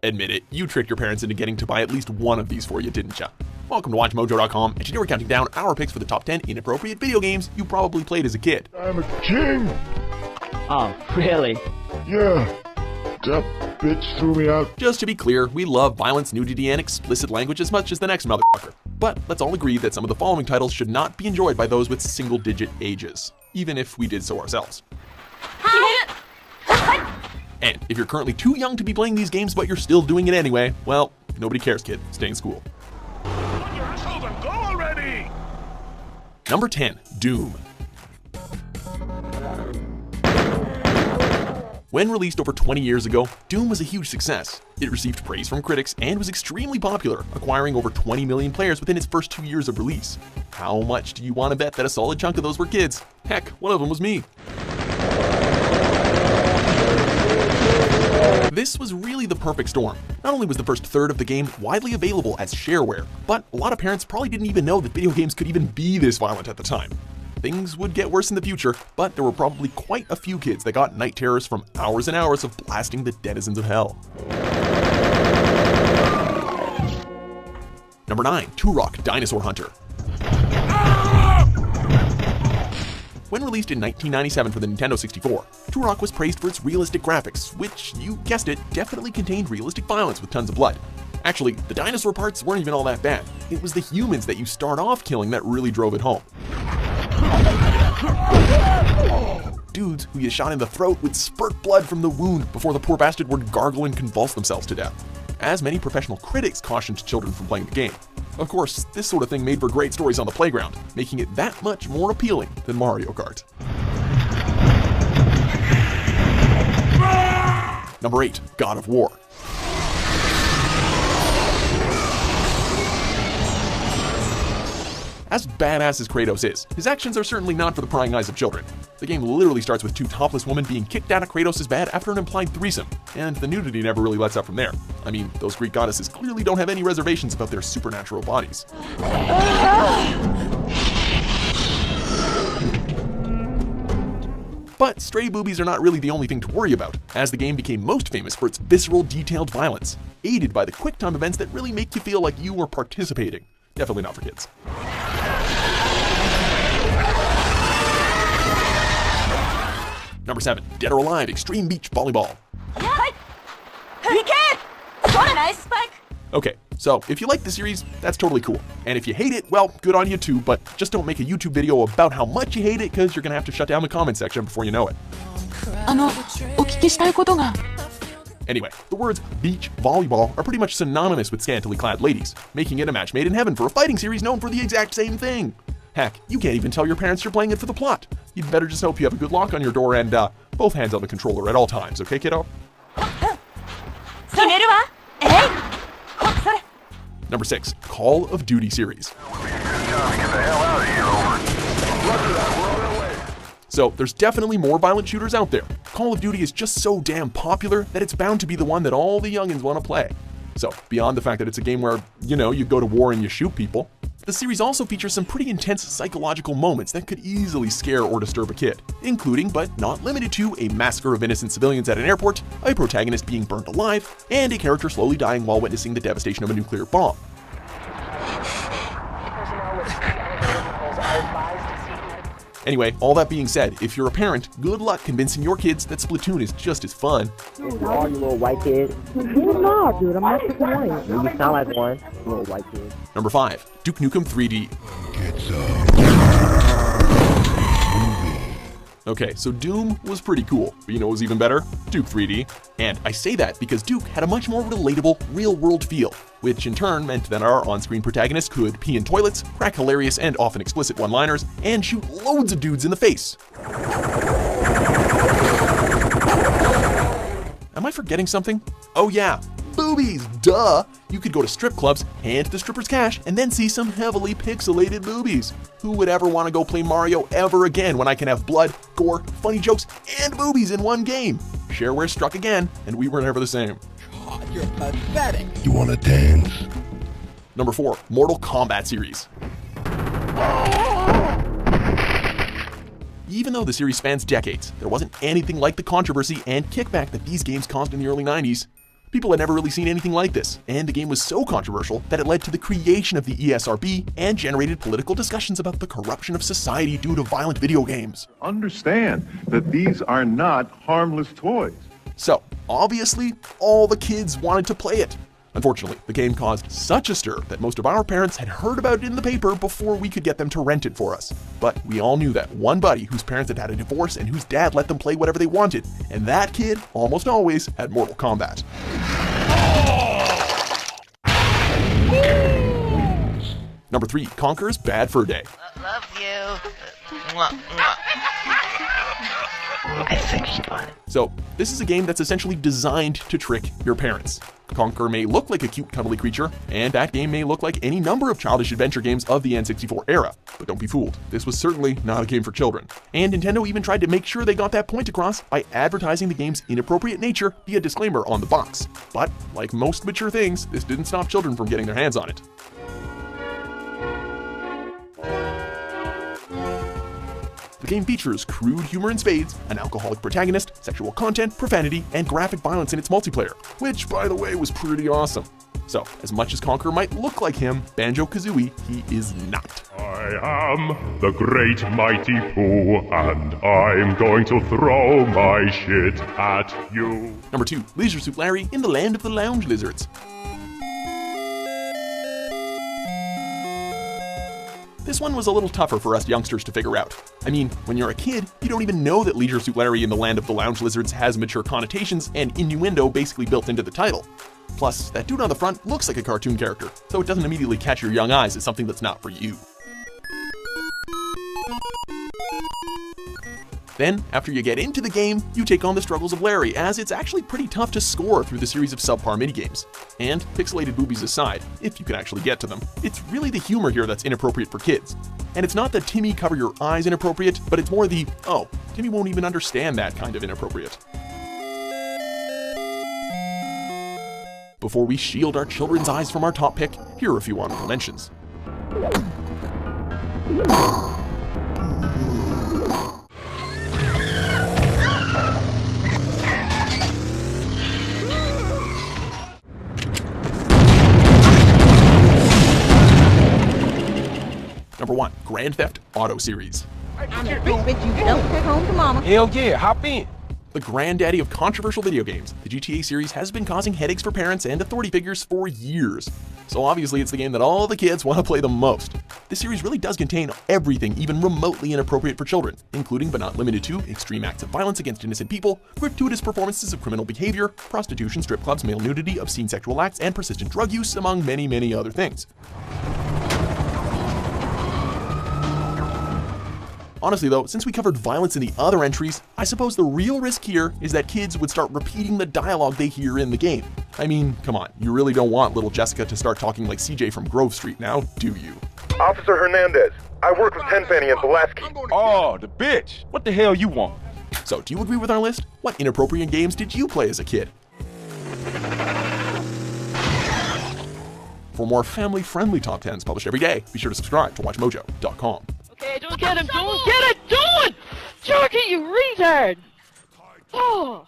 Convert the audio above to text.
Admit it, you tricked your parents into getting to buy at least one of these for you, didn't ya? Welcome to WatchMojo.com, and today we're counting down our picks for the top 10 inappropriate video games you probably played as a kid. I'm a king! Oh, really? Yeah, that bitch threw me out. Just to be clear, we love violence, nudity, and explicit language as much as the next motherfucker. But let's all agree that some of the following titles should not be enjoyed by those with single-digit ages, even if we did so ourselves. And if you're currently too young to be playing these games but you're still doing it anyway, well, nobody cares, kid. Stay in school. Put your assholes and go already! Number 10, Doom. When released over 20 years ago, Doom was a huge success. It received praise from critics and was extremely popular, acquiring over 20 million players within its first 2 years of release. How much do you want to bet that a solid chunk of those were kids? Heck, one of them was me. This was really the perfect storm. Not only was the first third of the game widely available as shareware, but a lot of parents probably didn't even know that video games could even be this violent at the time. Things would get worse in the future, but there were probably quite a few kids that got night terrors from hours and hours of blasting the denizens of hell. Number 9, Turok, Dinosaur Hunter. When released in 1997 for the Nintendo 64, Turok was praised for its realistic graphics, which, you guessed it, definitely contained realistic violence with tons of blood. Actually, the dinosaur parts weren't even all that bad. It was the humans that you start off killing that really drove it home. Dudes who you shot in the throat would spurt blood from the wound before the poor bastard would gargle and convulse themselves to death. As many professional critics cautioned children from playing the game. Of course, this sort of thing made for great stories on the playground, making it that much more appealing than Mario Kart. Number 8, God of War. As badass as Kratos is, his actions are certainly not for the prying eyes of children. The game literally starts with two topless women being kicked out of Kratos' bed after an implied threesome, and the nudity never really lets up from there. I mean, those Greek goddesses clearly don't have any reservations about their supernatural bodies. But stray boobies are not really the only thing to worry about, as the game became most famous for its visceral, detailed violence, aided by the quick-time events that really make you feel like you were participating. Definitely not for kids. Number 7, Dead or Alive, Xtreme Beach Volleyball. Okay, so if you like the series, that's totally cool. And if you hate it, well, good on you too, but just don't make a YouTube video about how much you hate it, because you're gonna have to shut down the comment section before you know it. Anyway, the words beach volleyball are pretty much synonymous with scantily clad ladies, making it a match made in heaven for a fighting series known for the exact same thing. Heck, you can't even tell your parents you're playing it for the plot. You'd better just hope you have a good lock on your door and both hands on the controller at all times, okay, kiddo? Number 6, Call of Duty series. So there's definitely more violent shooters out there. Call of Duty is just so damn popular that it's bound to be the one that all the youngins want to play. So beyond the fact that it's a game where, you know, you go to war and you shoot people, the series also features some pretty intense psychological moments that could easily scare or disturb a kid, including but not limited to a massacre of innocent civilians at an airport, a protagonist being burned alive, and a character slowly dying while witnessing the devastation of a nuclear bomb. Anyway, all that being said, if you're a parent, good luck convincing your kids that Splatoon is just as fun. You little white kid. No, dude, I'm not freaking white. You sound like one, little white kid. Number 5, Duke Nukem 3D. Okay, so Doom was pretty cool, but you know what was even better? Duke 3D. And I say that because Duke had a much more relatable, real-world feel, which in turn meant that our on-screen protagonist could pee in toilets, crack hilarious and often explicit one-liners, and shoot loads of dudes in the face. Am I forgetting something? Oh yeah, boobies, duh! You could go to strip clubs, hand the strippers cash, and then see some heavily pixelated boobies. Who would ever want to go play Mario ever again when I can have blood, gore, funny jokes, and boobies in one game? Shareware struck again, and we were never the same. God, you're pathetic. You wanna dance? Number 4, Mortal Kombat series. Even though the series spans decades, there wasn't anything like the controversy and kickback that these games caused in the early 90s. People had never really seen anything like this, and the game was so controversial that it led to the creation of the ESRB and generated political discussions about the corruption of society due to violent video games. Understand that these are not harmless toys. So, obviously, all the kids wanted to play it. Unfortunately, the game caused such a stir that most of our parents had heard about it in the paper before we could get them to rent it for us. But we all knew that one buddy whose parents had had a divorce and whose dad let them play whatever they wanted, and that kid almost always had Mortal Kombat. Number 3, Conker's Bad Fur Day. Love you. I think she's fine. So, this is a game that's essentially designed to trick your parents. Conker may look like a cute, cuddly creature, and that game may look like any number of childish adventure games of the N64 era. But don't be fooled, this was certainly not a game for children. And Nintendo even tried to make sure they got that point across by advertising the game's inappropriate nature via disclaimer on the box. But, like most mature things, this didn't stop children from getting their hands on it. The game features crude humor in spades, an alcoholic protagonist, sexual content, profanity, and graphic violence in its multiplayer, which, by the way, was pretty awesome. So, as much as Conker might look like him, Banjo-Kazooie, he is not. I am the great mighty Pooh, and I'm going to throw my shit at you. Number 2, Leisure Suit Larry in the Land of the Lounge Lizards. This one was a little tougher for us youngsters to figure out. I mean, when you're a kid, you don't even know that Leisure Suit Larry in the Land of the Lounge Lizards has mature connotations and innuendo basically built into the title. Plus, that dude on the front looks like a cartoon character, so it doesn't immediately catch your young eyes as something that's not for you. Then, after you get into the game, you take on the struggles of Larry, as it's actually pretty tough to score through the series of subpar minigames. And, pixelated boobies aside, if you can actually get to them, it's really the humor here that's inappropriate for kids. And it's not the Timmy cover your eyes inappropriate, but it's more the, oh, Timmy won't even understand that kind of inappropriate. Before we shield our children's eyes from our top pick, here are a few honorable mentions. Number 1, Grand Theft Auto series. I'm a freak bitch you don't take home to mama. Hell yeah, hop in. The granddaddy of controversial video games, the GTA series has been causing headaches for parents and authority figures for years. So obviously it's the game that all the kids want to play the most. This series really does contain everything even remotely inappropriate for children, including but not limited to extreme acts of violence against innocent people, gratuitous performances of criminal behavior, prostitution, strip clubs, male nudity, obscene sexual acts, and persistent drug use, among many, many other things. Honestly though, since we covered violence in the other entries, I suppose the real risk here is that kids would start repeating the dialogue they hear in the game. I mean, come on, you really don't want little Jessica to start talking like CJ from Grove Street now, do you? Officer Hernandez, I worked with Tenpenny and Pulaski. Oh, the bitch. What the hell you want? So, do you agree with our list? What inappropriate games did you play as a kid? For more family-friendly top 10s published every day, be sure to subscribe to WatchMojo.com. Okay, don't get him, don't get it, don't! Jorky, you retard! Oh!